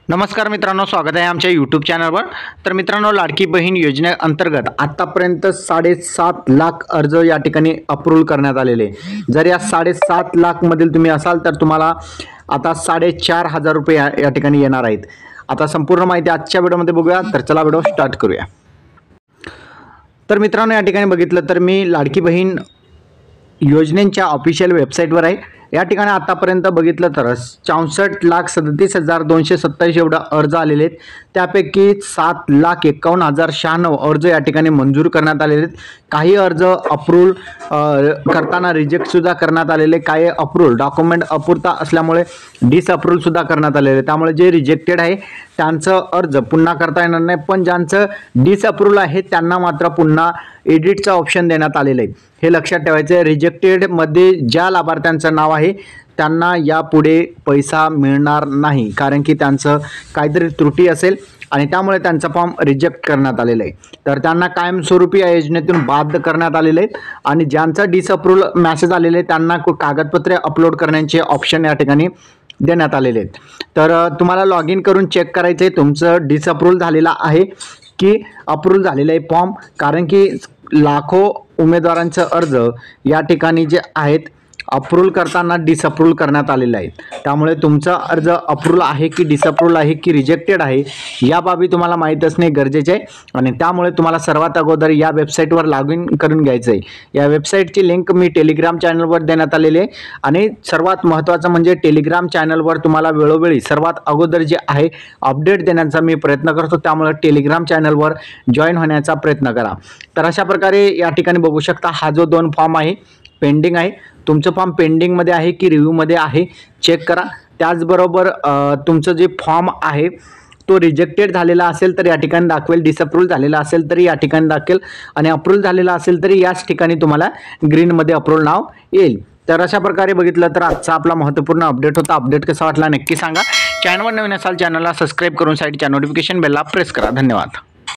नमस्कार मित्रांनो, स्वागत आहे आमच्या यूट्यूब चॅनलवर। तर मित्रांनो, लाडकी बहीण योजनेअंतर्गत आतापर्यंत 7.5 लाख अर्ज या ठिकाणी अप्रूव्ह करण्यात आलेले। जर या 7.5 लाख मधील तुम्ही असाल तर तुम्हाला आता 4,500 रुपये या ठिकाणी येणार आहेत। आता संपूर्ण माहिती आजच्या व्हिडिओमध्ये बघूया, तर चला व्हिडिओ स्टार्ट करूया। तर मित्रांनो, या ठिकाणी बघितलं तर मी लाडकी बहीण योजनेच्या ऑफिशियल वेबसाईटवर आहे। या ठिकाणी आतापर्यंत बघितलं तर 64,37,227 एवढा अर्ज आलेले आहेत। त्यापैकी 7,51,096 अर्ज या ठिकाणी मंजूर करण्यात आलेले आहेत। काही अर्ज अप्रूव्ह करताना रिजेक्ट सुद्धा करण्यात आलेले, काही अप्रूव्ह डॉक्युमेंट अपुरता असल्यामुळे डिसअप्रूव्ह सुद्धा करण्यात आलेले। त्यामुळे जे रिजेक्टेड आहे त्यांचं अर्ज पुन्हा करता येणार नाही, पण ज्यांचं डिसअप्रूव्ह आहे त्यांना मात्र पुन्हा एडिटचा ऑप्शन देण्यात आलेला आहे। हे लक्षात ठेवायचं आहे। रिजेक्टेड मध्ये ज्या लाभार्थ्यांचं नाव आहे त्यांना यापुढे पैसा मिळणार नाही, कारण की त्यांचं काहीतरी त्रुटी असेल आणि त्यामुळे त्यांचा फॉर्म रिजेक्ट करण्यात आलेला आहे। तर त्यांना कायमस्वरूपी या योजनेतून बाद करण्यात आलेले आहेत। आणि ज्यांचा डिसअप्रूव्ह मेसेज आलेले आहे त्यांना कागदपत्रे अपलोड करण्याचे ऑप्शन या ठिकाणी देण्यात आलेले आहेत। तर तुम्हाला लॉग इन करून चेक करायचं आहे तुमचं डिसअप्रूव्ह झालेला आहे की अप्रूव्ह झालेला आहे फॉर्म, कारण की लाखो उमेदवारांचे अर्ज या ठिकाणी जे आहेत अप्रूव्ह करताना डिसअप्रूव्ह करण्यात आलेले आहेत। त्यामुळे तुमचा अर्ज अप्रूव्ह आहे की डिसअप्रूव्ह आहे की रिजेक्टेड आहे या बाबी तुम्हाला माहीत असणे गरजेचे आहे। आणि त्यामुळे तुम्हाला सर्वात अगोदर या वेबसाईटवर लॉग इन करून घ्यायचं आहे। या वेबसाईटची लिंक मी टेलिग्राम चॅनलवर देण्यात आलेली आहे। आणि सर्वात महत्त्वाचं म्हणजे टेलिग्राम चॅनलवर तुम्हाला वेळोवेळी सर्वात अगोदर जे आहे अपडेट देण्याचा मी प्रयत्न करतो, त्यामुळे टेलिग्राम चॅनलवर जॉईन होण्याचा प्रयत्न करा। तर अशा प्रकारे या ठिकाणी बघू शकता, हा जो 2 फॉर्म आहे पेंडिंग आहे, तुमचं फॉर्म पेंडिंगमध्ये आहे की रिव्ह्यूमध्ये आहे चेक करा। त्याचबरोबर तुमचं जे फॉर्म आहे तो रिजेक्टेड झालेला असेल तर या ठिकाणी दाखवेल, डिसअप्रूव्ह झालेला असेल तरी या ठिकाणी दाखवेल, आणि अप्रूव्ह झालेला असेल तरी याच ठिकाणी तुम्हाला ग्रीनमध्ये अप्रूव्ह नाव येईल। तर अशा प्रकारे बघितलं तर आजचा आपला महत्त्वपूर्ण अपडेट होता। अपडेट कसा वाटला नक्की सांगा। चॅनलवर नवीन असाल चॅनलला सबस्क्राईब करून साईडच्या नोटिफिकेशन बेलला प्रेस करा। धन्यवाद।